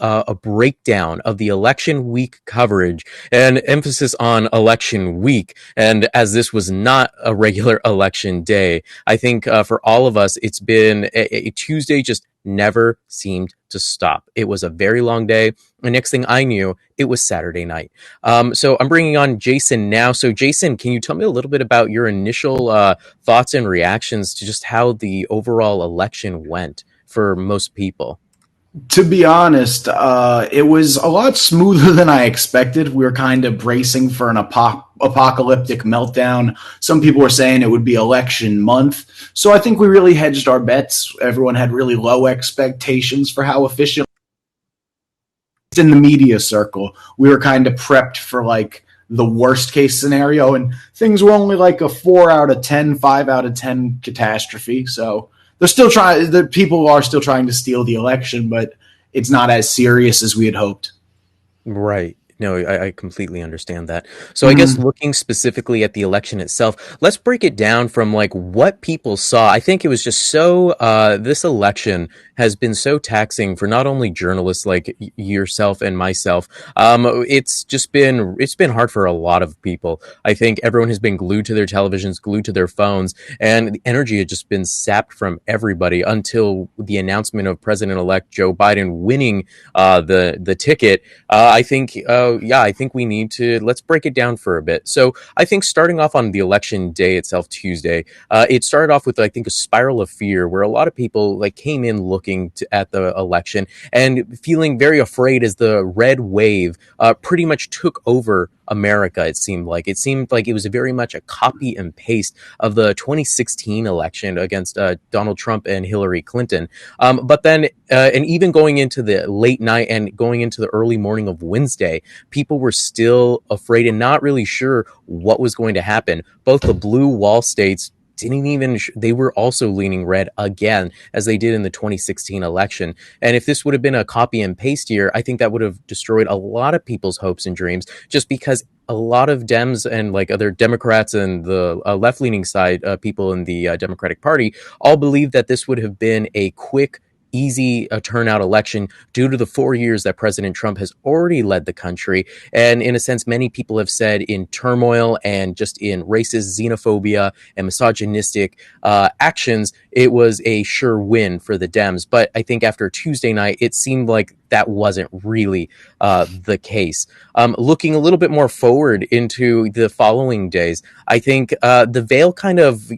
a breakdown of the election week coverage, and emphasis on election week. And as this was not a regular election day, I think for all of us, it's been a Tuesday just never seemed to stop. It was a very long day. The next thing I knew, it was Saturday night. So I'm bringing on Jason now. So Jason, can you tell me a little bit about your initial thoughts and reactions to just how the overall election went for most people? To be honest, it was a lot smoother than I expected. We were kind of bracing for an apocalyptic meltdown. Some people were saying it would be election month. So I think we really hedged our bets. Everyone had really low expectations for how efficient. In the media circle, we were kind of prepped for like the worst case scenario, and things were only like a 4 out of 10, 5 out of 10 catastrophe. So the people are still trying to steal the election, but it's not as serious as we had hoped. Right. No, I completely understand that. So I guess looking specifically at the election itself, let's break it down from like what people saw. I think it was just so, this election has been so taxing for not only journalists like yourself and myself. It's been hard for a lot of people. I think everyone has been glued to their televisions, glued to their phones, and the energy had just been sapped from everybody until the announcement of President-elect Joe Biden winning the ticket. I think we need to, let's break it down for a bit. So I think starting off on the election day itself, Tuesday, it started off with, I think, a spiral of fear where a lot of people like came in looking at the election and feeling very afraid as the red wave pretty much took over America. It seemed like it was very much a copy and paste of the 2016 election against Donald Trump and Hillary Clinton. But then, and even going into the late night and going into the early morning of Wednesday, people were still afraid and not really sure what was going to happen. Both the blue wall states they were also leaning red again, as they did in the 2016 election. And if this would have been a copy and paste year, I think that would have destroyed a lot of people's hopes and dreams, just because a lot of Dems and like other Democrats and the left-leaning side people in the Democratic Party all believe that this would have been a quick, easy turnout election due to the 4 years that President Trump has already led the country. And in a sense, many people have said in turmoil and just in racist xenophobia and misogynistic actions, it was a sure win for the Dems. But I think after Tuesday night, it seemed like that wasn't really the case. Looking a little bit more forward into the following days, I think the veil kind of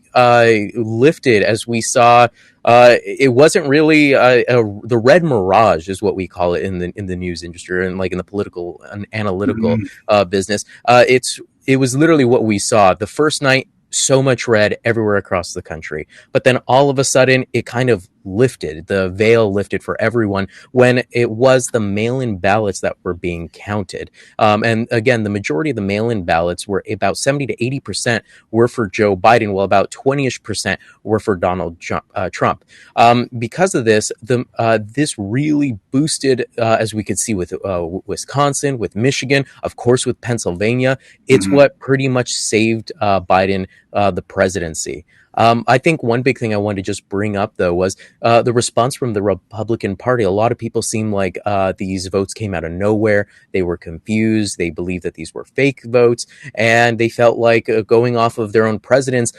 lifted as we saw. It wasn't really the red mirage, is what we call it in the news industry and like in the political and analytical business. It was literally what we saw the first night. So much red everywhere across the country. But then all of a sudden, it kind of lifted. The veil lifted for everyone when it was the mail-in ballots that were being counted. And again, the majority of the mail-in ballots were about 70 to 80% were for Joe Biden, while about 20-ish% were for Donald Trump. Because of this, this really boosted, as we could see with Wisconsin, with Michigan, of course, with Pennsylvania. It's what pretty much saved Biden the presidency. I think one big thing I wanted to just bring up, though, was the response from the Republican Party. A lot of people seem like these votes came out of nowhere. They were confused. They believed that these were fake votes. And they felt like going off of their own president's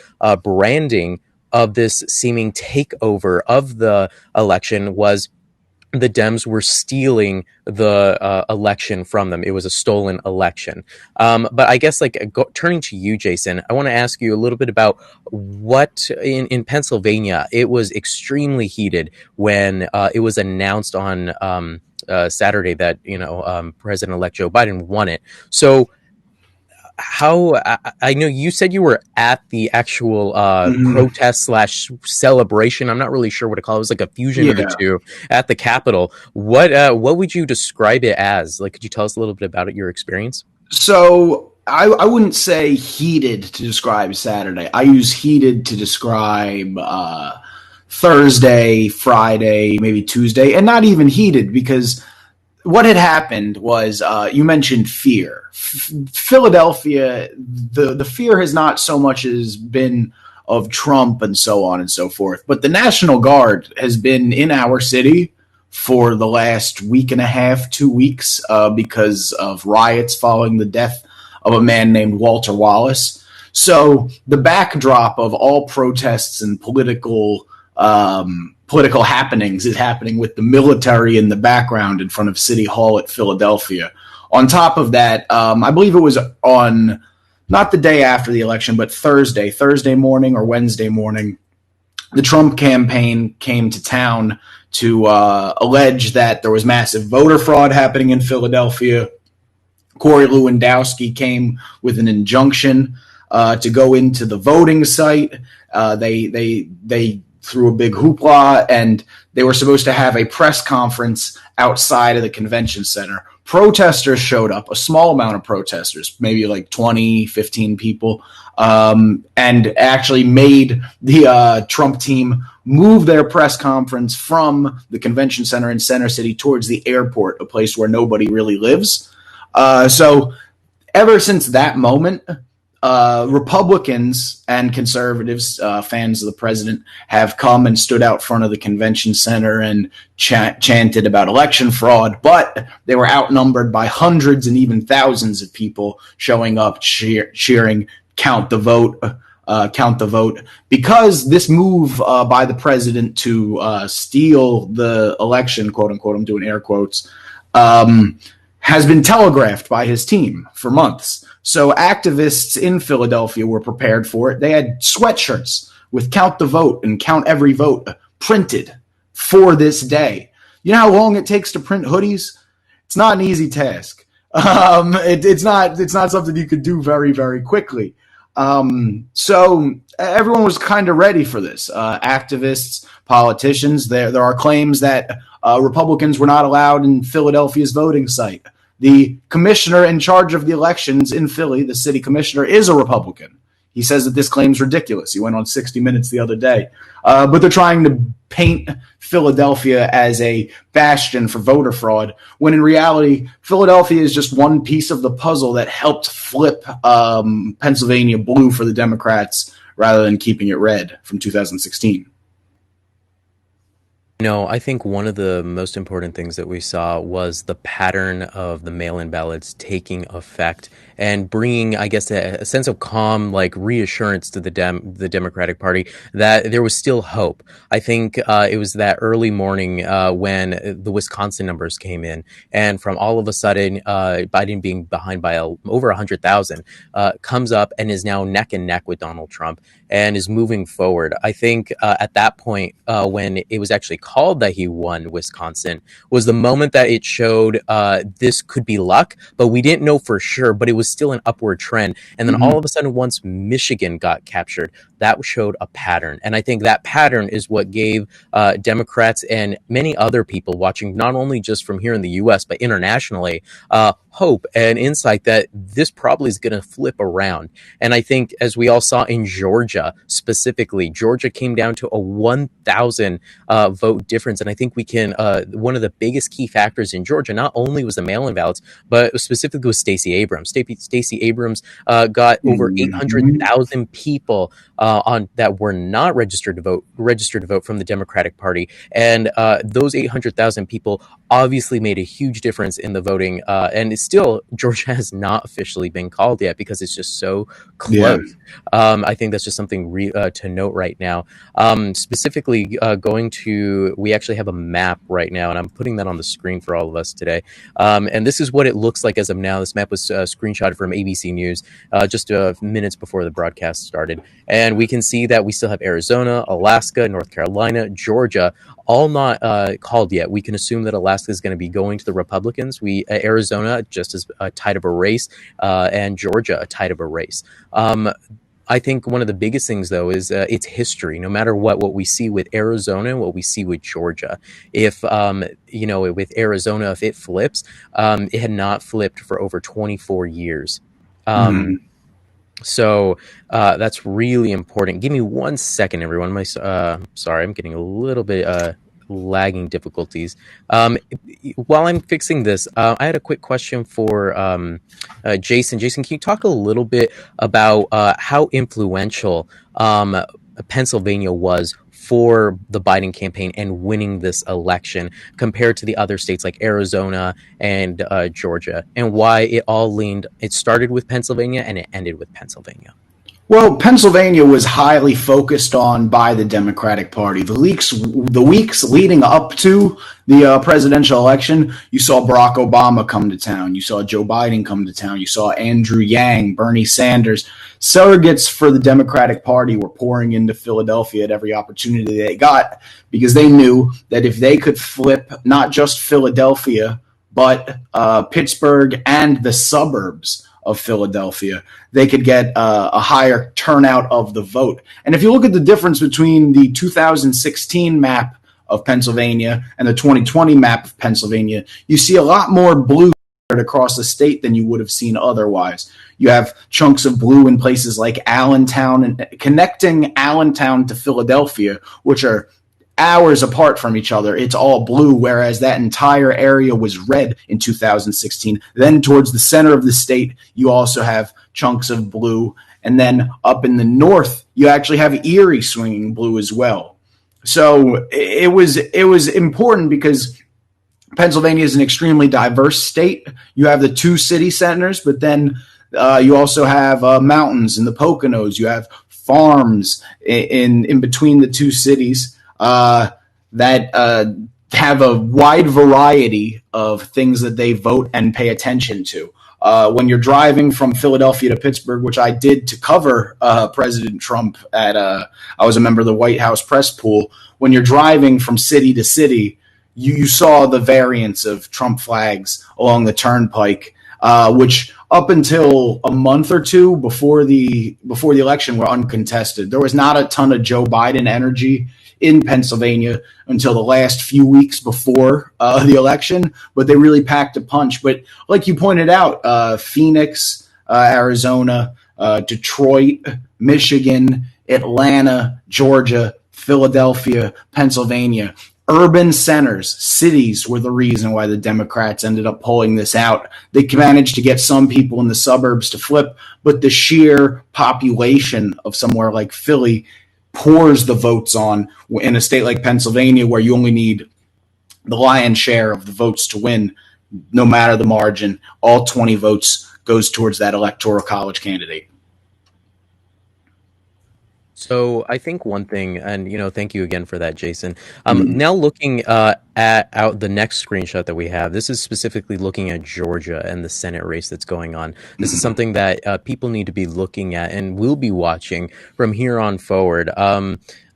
branding of this seeming takeover of the election was the Dems were stealing the election from them. It was a stolen election. But I guess turning to you, Jason, I want to ask you a little bit about what in Pennsylvania, it was extremely heated when it was announced on Saturday that, President-elect Joe Biden won it. So how I know you said you were at the actual protest / celebration. I'm not really sure what to call it. It was like a fusion of the two at the Capitol. What would you describe it as? Like, could you tell us a little bit about your experience? So I wouldn't say heated to describe Saturday. I use heated to describe Thursday, Friday, maybe Tuesday, and not even heated because what had happened was you mentioned fear. Philadelphia, the fear has not so much as been of Trump and so on and so forth, but the National Guard has been in our city for the last week and a half, 2 weeks, because of riots following the death of a man named Walter Wallace. So the backdrop of all protests and political happenings is happening with the military in the background in front of City Hall at Philadelphia. On top of that, I believe it was on not the day after the election, but Thursday morning or Wednesday morning, the Trump campaign came to town to allege that there was massive voter fraud happening in Philadelphia. Corey Lewandowski came with an injunction to go into the voting site. They threw a big hoopla, and they were supposed to have a press conference outside of the convention center. Protesters showed up, a small amount of protesters, maybe like 20, 15 people, and actually made the Trump team move their press conference from the convention center in Center City towards the airport, a place where nobody really lives. So ever since that moment, Republicans and conservatives, fans of the president, have come and stood out front of the convention center and chanted about election fraud, but they were outnumbered by hundreds and even thousands of people showing up cheering, count the vote, because this move by the president to steal the election, quote unquote, I'm doing air quotes, has been telegraphed by his team for months. So activists in Philadelphia were prepared for it. They had sweatshirts with "Count the Vote" and "Count Every Vote" printed for this day. You know how long it takes to print hoodies? It's not an easy task. It's not something you could do very, very quickly. So everyone was kind of ready for this. Activists, politicians. There are claims that Republicans were not allowed in Philadelphia's voting site. The commissioner in charge of the elections in Philly, the city commissioner, is a Republican. He says that this claim is ridiculous. He went on 60 Minutes the other day. But they're trying to paint Philadelphia as a bastion for voter fraud, when in reality, Philadelphia is just one piece of the puzzle that helped flip Pennsylvania blue for the Democrats rather than keeping it red from 2016. No, I think one of the most important things that we saw was the pattern of the mail-in ballots taking effect and bringing, I guess, a sense of calm, like reassurance to the Democratic Party that there was still hope. I think it was that early morning when the Wisconsin numbers came in, and from all of a sudden, Biden being behind by over 100,000 comes up and is now neck and neck with Donald Trump and is moving forward. I think at that point, when it was actually called that he won Wisconsin, was the moment that it showed this could be luck, but we didn't know for sure, but it was still an upward trend. And then all of a sudden, once Michigan got captured, that showed a pattern. And I think that pattern is what gave Democrats and many other people watching, not only just from here in the US, but internationally, hope and insight that this probably is going to flip around. And I think, as we all saw in Georgia, specifically, Georgia came down to a 1,000 vote difference. And I think we can, one of the biggest key factors in Georgia, not only was the mail-in ballots, but specifically was Stacey Abrams. Stacey Abrams got over 800,000 people on that were not registered to vote from the Democratic Party. And those 800,000 people obviously made a huge difference in the voting. And it's still, Georgia has not officially been called yet because it's just so close. Yeah. I think that's just something to note right now. Specifically, we actually have a map right now, and I'm putting that on the screen for all of us today. And this is what it looks like as of now. This map was screenshotted from ABC News just minutes before the broadcast started. And we can see that we still have Arizona, Alaska, North Carolina, Georgia, all not called yet. We can assume that Alaska is going to be going to the Republicans. Arizona just as tight of a race, and Georgia a tight of a race. I think one of the biggest things, though, is its history. No matter what we see with Arizona and what we see with Georgia, if with Arizona, if it flips, it had not flipped for over 24 years. So that's really important. Give me 1 second, everyone. Sorry, I'm getting a little bit lagging difficulties. While I'm fixing this, I had a quick question for Jason. Jason, can you talk a little bit about how influential Pennsylvania was for the Biden campaign and winning this election compared to the other states like Arizona and Georgia, and why it started with Pennsylvania and it ended with Pennsylvania. Well, Pennsylvania was highly focused on by the Democratic Party. The weeks leading up to the presidential election, you saw Barack Obama come to town. You saw Joe Biden come to town. You saw Andrew Yang, Bernie Sanders. Surrogates for the Democratic Party were pouring into Philadelphia at every opportunity they got because they knew that if they could flip not just Philadelphia, but Pittsburgh and the suburbs of Philadelphia, they could get a higher turnout of the vote. And if you look at the difference between the 2016 map of Pennsylvania and the 2020 map of Pennsylvania, you see a lot more blue across the state than you would have seen otherwise. You have chunks of blue in places like Allentown and connecting Allentown to Philadelphia, which are hours apart from each other. It's all blue, whereas that entire area was red in 2016. Then towards the center of the state, you also have chunks of blue. And then up in the north, you actually have Erie swinging blue as well. So it was important because Pennsylvania is an extremely diverse state. You have the two city centers, but then you also have mountains in the Poconos. You have farms in between the two cities that have a wide variety of things that they vote and pay attention to. When you're driving from Philadelphia to Pittsburgh, which I did to cover President Trump I was a member of the White House press pool. When you're driving from city to city, you saw the variants of Trump flags along the turnpike, which up until a month or two before the election were uncontested. There was not a ton of Joe Biden energy in Pennsylvania until the last few weeks before the election, but they really packed a punch. But like you pointed out, Phoenix, Arizona, Detroit, Michigan, Atlanta, Georgia, Philadelphia, Pennsylvania, urban centers, cities were the reason why the Democrats ended up pulling this out. They managed to get some people in the suburbs to flip, but the sheer population of somewhere like Philly pours the votes on in a state like Pennsylvania, where you only need the lion's share of the votes to win, no matter the margin. All 20 votes goes towards that electoral college candidate. So I think one thing, and thank you again for that, Jason. Mm. Now looking at out the next screenshot that we have, this is specifically looking at Georgia and the Senate race that's going on. This is something that people need to be looking at and will be watching from here on forward.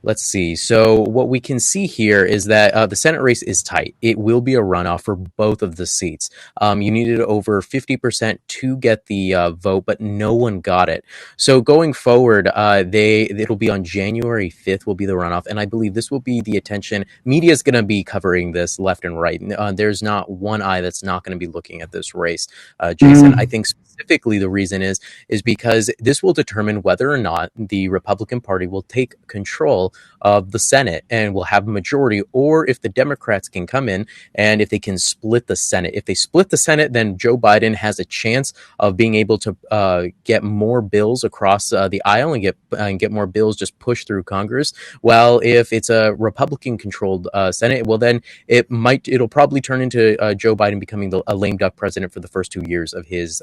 Let's see. So what we can see here is that the Senate race is tight. It will be a runoff for both of the seats. You needed over 50% to get the vote, but no one got it. So going forward, it'll be on January 5th will be the runoff, and I believe this will be the attention. Media is going to be covering this left and right. There's not one eye that's not going to be looking at this race, Jason. I Mm. think specifically the reason is because this will determine whether or not the Republican Party will take control of the Senate and will have a majority, or if the Democrats can come in and if they can split the Senate. If they split the Senate, then Joe Biden has a chance of being able to get more bills across the aisle and get more bills just pushed through Congress. While if it's a Republican-controlled Senate, well then it'll probably turn into Joe Biden becoming a lame duck president for the first 2 years of his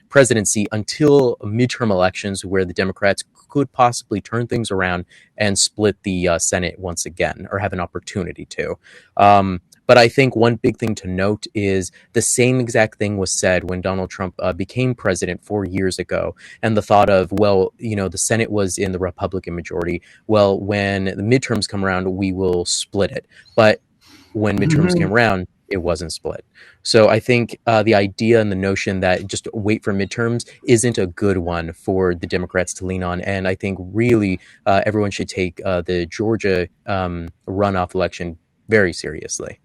presidency until midterm elections, where the Democrats could possibly turn things around and split the Senate once again, or have an opportunity to. But I think one big thing to note is the same exact thing was said when Donald Trump became president 4 years ago. And the thought of, well, the Senate was in the Republican majority. Well, when the midterms come around, we will split it. But when midterms came Mhm. around, it wasn't split. So I think the idea and the notion that just wait for midterms isn't a good one for the Democrats to lean on. And I think really everyone should take the Georgia runoff election very seriously.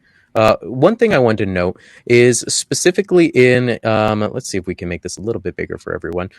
One thing I wanted to note is specifically let's see if we can make this a little bit bigger for everyone.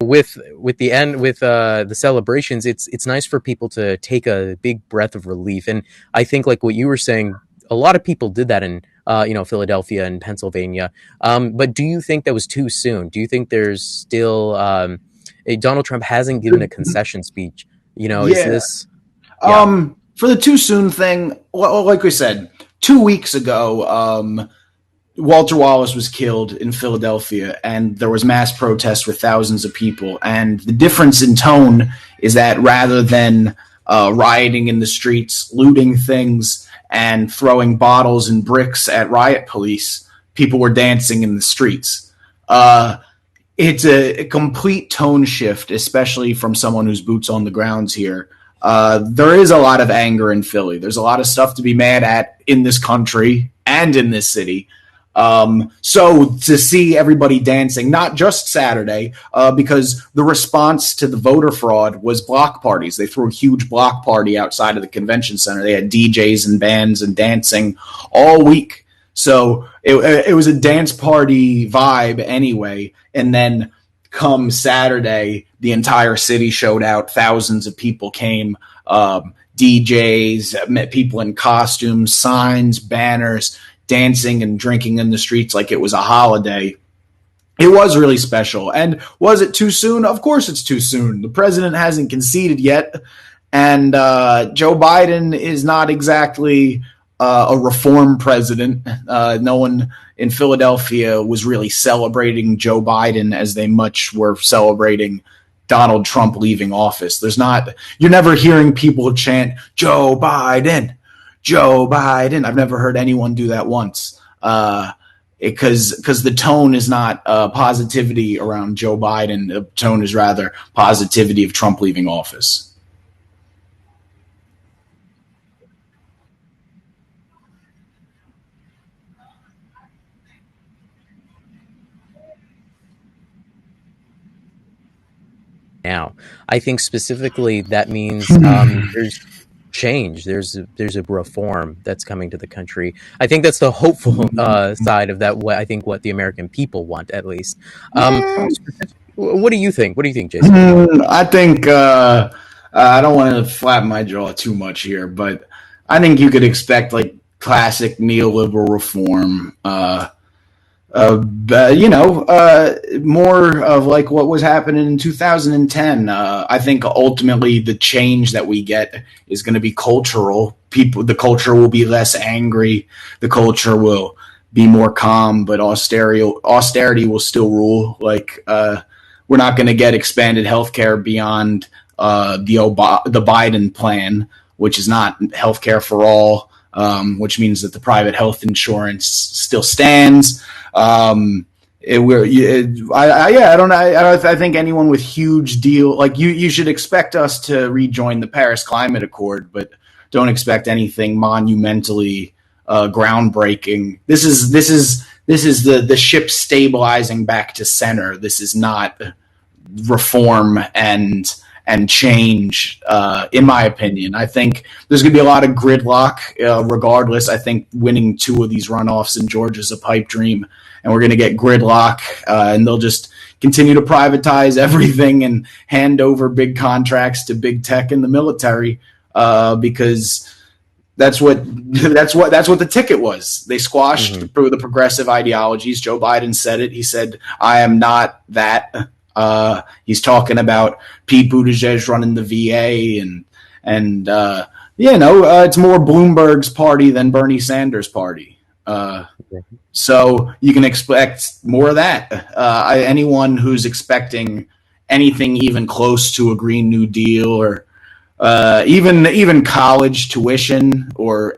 with the end with the celebrations, it's nice for people to take a big breath of relief. And I think like what you were saying, a lot of people did that in Philadelphia and Pennsylvania. But do you think that was too soon? Do you think there's still Donald Trump hasn't given a concession speech? Is Yeah. this yeah. For the too soon thing, like we said, 2 weeks ago, Walter Wallace was killed in Philadelphia, and there was mass protest with thousands of people. And the difference in tone is that rather than rioting in the streets, looting things, and throwing bottles and bricks at riot police, people were dancing in the streets. It's a complete tone shift, especially from someone whose boots on the grounds here. There is a lot of anger in Philly. There's a lot of stuff to be mad at in this country and in this city. So to see everybody dancing, not just Saturday, because the response to the voter fraud was block parties. They threw a huge block party outside of the convention center. They had DJs and bands and dancing all week. So it was a dance party vibe anyway. And then come Saturday, the entire city showed out. Thousands of people came, DJs, met people in costumes, signs, banners, dancing and drinking in the streets like it was a holiday. It was really special. And was it too soon? Of course it's too soon. The president hasn't conceded yet. And Joe Biden is not exactly a reform president. No one in Philadelphia was really celebrating Joe Biden as they much were celebrating Donald Trump leaving office. You're never hearing people chant Joe Biden, Joe Biden. I've never heard anyone do that once. Because the tone is not positivity around Joe Biden. The tone is rather positivity of Trump leaving office. Now, I think specifically that means there's change. There's a reform that's coming to the country. I think that's the hopeful side of that. What I think what the American people want, at least. What do you think? What do you think, Jason? I think I don't want to flap my jaw too much here, but I think you could expect like classic neoliberal reform. More of like what was happening in 2010. I think ultimately the change that we get is going to be cultural. The culture will be less angry. The culture will be more calm, but austerity will still rule. Like, we're not going to get expanded healthcare beyond the Biden plan, which is not healthcare for all, which means that the private health insurance still stands. I don't know. I think anyone with huge deal like you should expect us to rejoin the Paris Climate Accord, but don't expect anything monumentally groundbreaking. This is the ship stabilizing back to center. This is not reform and change, in my opinion. I think there's going to be a lot of gridlock regardless. I think winning 2 of these runoffs in Georgia is a pipe dream, and we're going to get gridlock, and they'll just continue to privatize everything and hand over big contracts to big tech and the military, because that's what the ticket was. They squashed the progressive ideologies. Joe Biden said it. He said, "I am not that." He's talking about Pete Buttigieg running the VA, and it's more Bloomberg's party than Bernie Sanders' party. So you can expect more of that. Anyone who's expecting anything even close to a Green New Deal, or even college tuition, or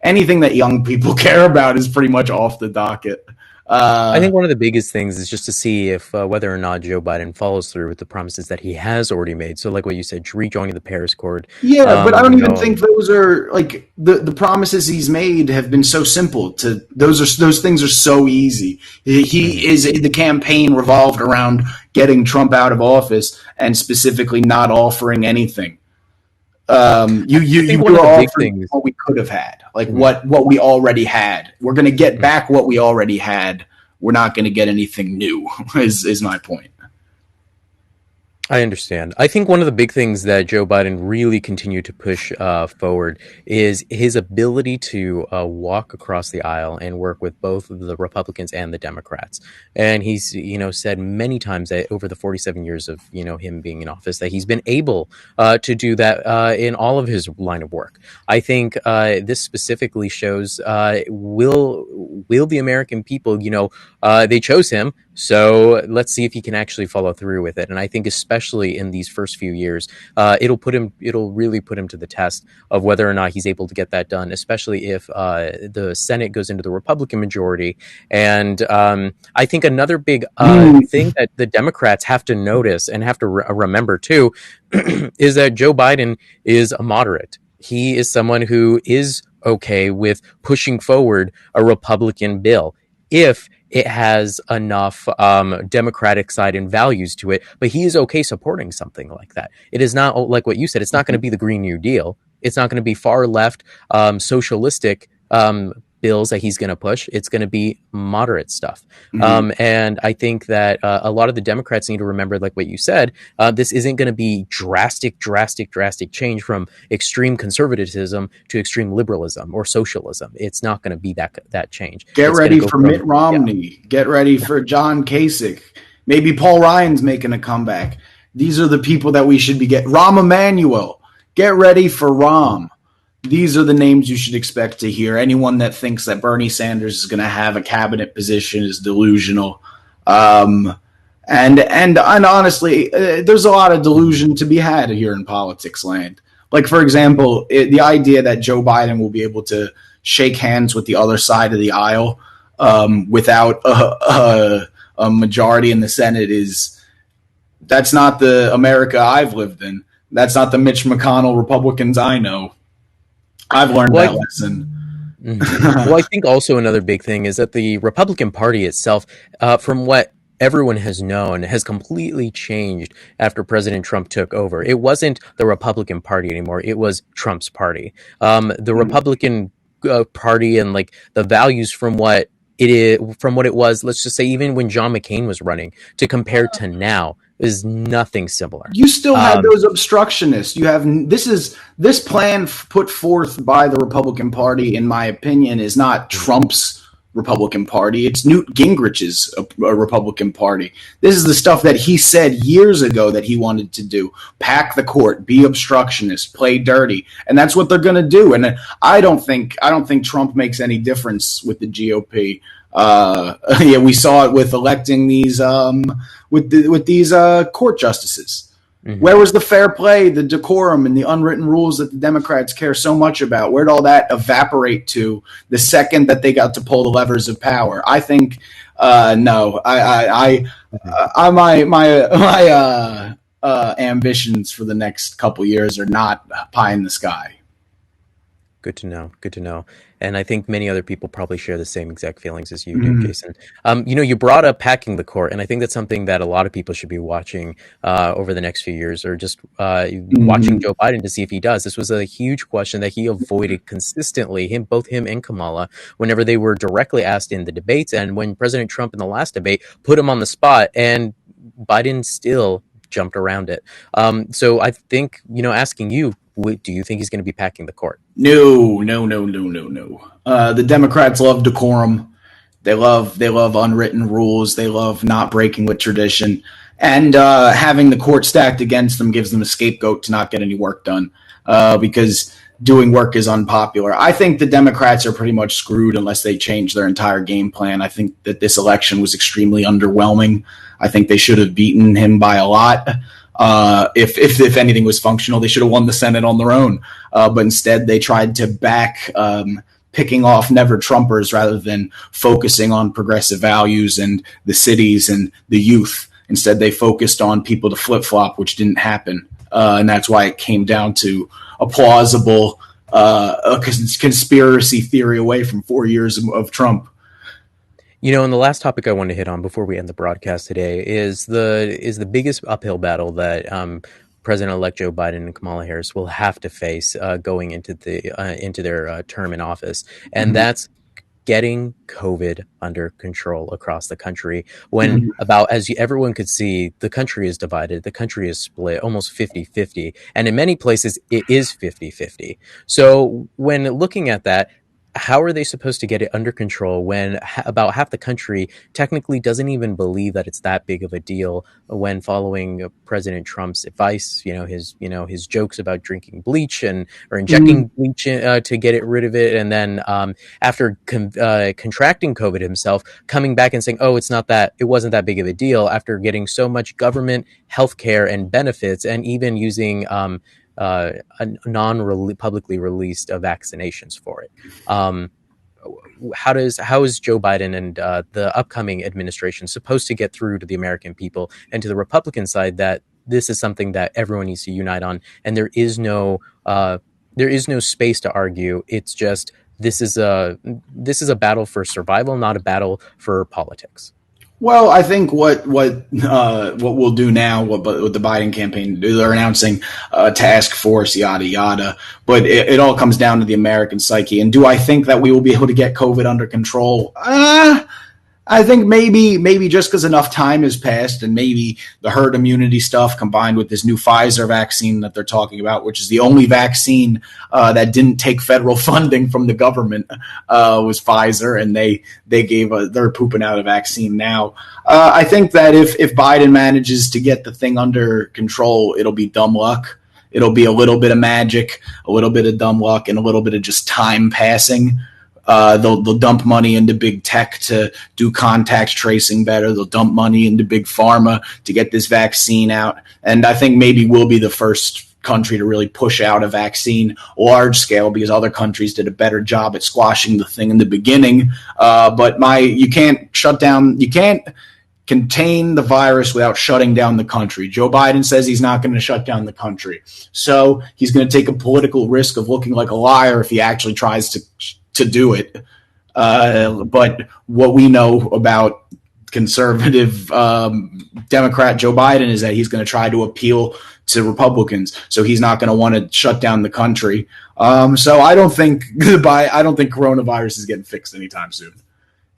anything that young people care about, is pretty much off the docket. I think one of the biggest things is just to see if whether or not Joe Biden follows through with the promises that he has already made. So, like what you said, rejoining the Paris Accord. Yeah, but I don't even think those are like the promises he's made have been so simple. Those things are so easy. The campaign revolved around getting Trump out of office and specifically not offering anything. You were offering what we could have had, like what we already had. We're going to get back what we already had. We're not going to get anything new. Is my point. I understand. I think one of the big things that Joe Biden really continued to push forward is his ability to walk across the aisle and work with both the Republicans and the Democrats. And he's, said many times that over the 47 years of, him being in office, that he's been able to do that in all of his line of work. I think this specifically shows will the American people, they chose him. So let's see if he can actually follow through with it. And I think especially in these first few years, it'll really put him to the test of whether or not he's able to get that done, especially if the Senate goes into the Republican majority. And I think another big thing that the Democrats have to notice and have to remember too is that Joe Biden is a moderate. He is someone who is okay with pushing forward a Republican bill if it has enough democratic side and values to it, but he is okay supporting something like that. It is not like what you said. It's not going to be the Green New Deal. It's not going to be far left socialistic bills that he's going to push. It's going to be moderate stuff. Mhm. And I think that a lot of the Democrats need to remember, like what you said, this isn't going to be drastic change from extreme conservatism to extreme liberalism or socialism. It's not going to be that change. Get It's going to ready go for from, Mitt yeah. Romney. Get ready for John Kasich. Maybe Paul Ryan's making a comeback. These are the people that we should be getting. Rahm Emanuel. Get ready for Rahm. These are the names you should expect to hear. Anyone that thinks that Bernie Sanders is going to have a cabinet position is delusional. Um, and honestly, there's a lot of delusion to be had here in politics land. Like for example, the idea that Joe Biden will be able to shake hands with the other side of the aisle without a majority in the Senate is that's not the America I've lived in. That's not the Mitch McConnell Republicans I know. I've learned Well, that lesson. well, I think also another big thing is that the Republican Party itself, from what everyone has known, has completely changed after President Trump took over. It wasn't the Republican Party anymore; it was Trump's party. The Republican Party and like the values from what it is, from what it was. Let's just say, even when John McCain was running, to compare to now, is nothing similar. You still had Um, those obstructionists. You have this plan put forth by the Republican Party, in my opinion, is not Trump's Republican Party. It's Newt Gingrich's Republican Party. This is the stuff that he said years ago that he wanted to do: pack the court, be obstructionist, play dirty, and that's what they're going to do. And I don't think Trump makes any difference with the GOP. Yeah, we saw it with electing these with these court justices. Where mhm. was the fair play, the decorum, and the unwritten rules that the Democrats care so much about? Where'd all that evaporate to the second that they got to pull the levers of power? I think no. My ambitions for the next couple years are not pie in the sky. Good to know. Good to know. And I think many other people probably share the same exact feelings as you do, Mm-hmm. Jason. You brought up packing the court, and I think that's something that a lot of people should be watching over the next few years, or just watching Mm-hmm. Joe Biden to see if he does. This was a huge question that he avoided consistently, both him and Kamala, whenever they were directly asked in the debates, and when President Trump in the last debate put him on the spot, and Biden still jumped around it. So I think, asking you, do you think he's going to be packing the court? No, no, no, no, no, no. The Democrats love decorum. They love unwritten rules. They love not breaking with tradition, and having the court stacked against them gives them a scapegoat to not get any work done because doing work is unpopular. I think the Democrats are pretty much screwed unless they change their entire game plan. I think that this election was extremely underwhelming. I think they should have beaten him by a lot. If anything was functional, they should have won the Senate on their own. But instead, they tried to back picking off never Trumpers rather than focusing on progressive values and the cities and the youth. Instead, they focused on people to flip flop, which didn't happen. And that's why it came down to a plausible conspiracy theory away from 4 years of Trump. And the last topic I want to hit on before we end the broadcast today is the biggest uphill battle that President-elect Joe Biden and Kamala Harris will have to face going into their term in office, and Mhm. that's getting COVID under control across the country when Mhm. about everyone could see the country is divided, the country is split almost 50-50, and in many places it is 50-50. So when looking at that, how are they supposed to get it under control when about half the country technically doesn't even believe that it's that big of a deal when following President Trump's advice, his jokes about drinking bleach and or Mhm. injecting bleach to get it rid of it, and then after contracting COVID himself, coming back and saying, "Oh, it wasn't that big of a deal," after getting so much government healthcare and benefits, and even using a non-publicly released vaccinations for it. Um, how is Joe Biden and the upcoming administration supposed to get through to the American people and to the Republican side that this is something that everyone needs to unite on, and there is no space to argue. It's just this is a battle for survival, not a battle for politics. Well, I think what we'll do now, what the Biden campaign do, they're announcing a task force, yada yada. But it all comes down to the American psyche. And do I think that we will be able to get COVID under control? I think maybe just because enough time has passed, and maybe the herd immunity stuff combined with this new Pfizer vaccine that they're talking about, which is the only vaccine that didn't take federal funding from the government, was Pfizer, and they're pooping out a vaccine now. I think that if Biden manages to get the thing under control, it'll be dumb luck. It'll be a little bit of magic, a little bit of dumb luck, and a little bit of just time passing. They'll dump money into big tech to do contact tracing better. They'll dump money into big pharma to get this vaccine out. And I think maybe we'll be the first country to really push out a vaccine large scale because other countries did a better job at squashing the thing in the beginning. You can't contain the virus without shutting down the country. Joe Biden says he's not going to shut down the country. So he's going to take a political risk of looking like a liar if he actually tries to do it. But what we know about conservative Democrat Joe Biden is that he's going to try to appeal to Republicans, so he's not going to want to shut down the country. So I don't think coronavirus is getting fixed anytime soon.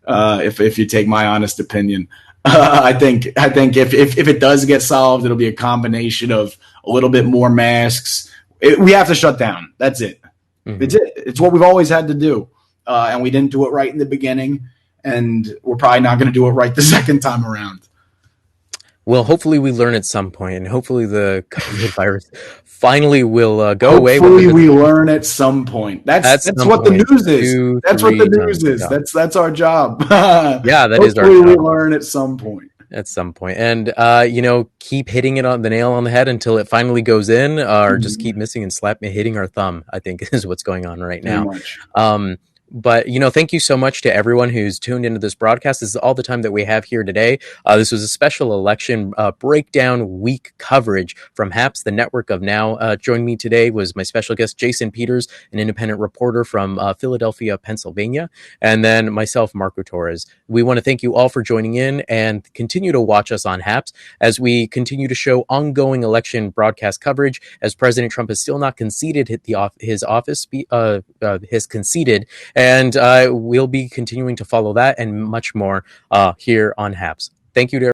If you take my honest opinion, I think if it does get solved, it'll be a combination of a little bit more masks. We have to shut down. That's it. Mm-hmm. It's it. It's what we've always had to do, and we didn't do it right in the beginning, and we're probably not going to do it right the second time around. Well, hopefully we learn at some point, and hopefully the COVID virus finally will go away. Hopefully, we learn at some point. At That's some what the point, news is. two, That's what the three news times. is. Yeah, That's our job. yeah, that is our Hopefully, we job learn at some point. at some point, and keep hitting it on the nail on the head until it finally goes in, or just keep missing and hitting our thumb. I think is what's going on right Pretty now. much. But thank you so much to everyone who's tuned into this broadcast. This is all the time that we have here today. This was a special election breakdown week coverage from HAPS, the network of Now. Joining me today was my special guest, Jason Peters, an independent reporter from Philadelphia, Pennsylvania, and then myself, Marco Torres. We want to thank you all for joining in and continue to watch us on HAPS as we continue to show ongoing election broadcast coverage as President Trump has still not conceded his office, has conceded. And we'll be continuing to follow that and much more here on HAPS. Thank you to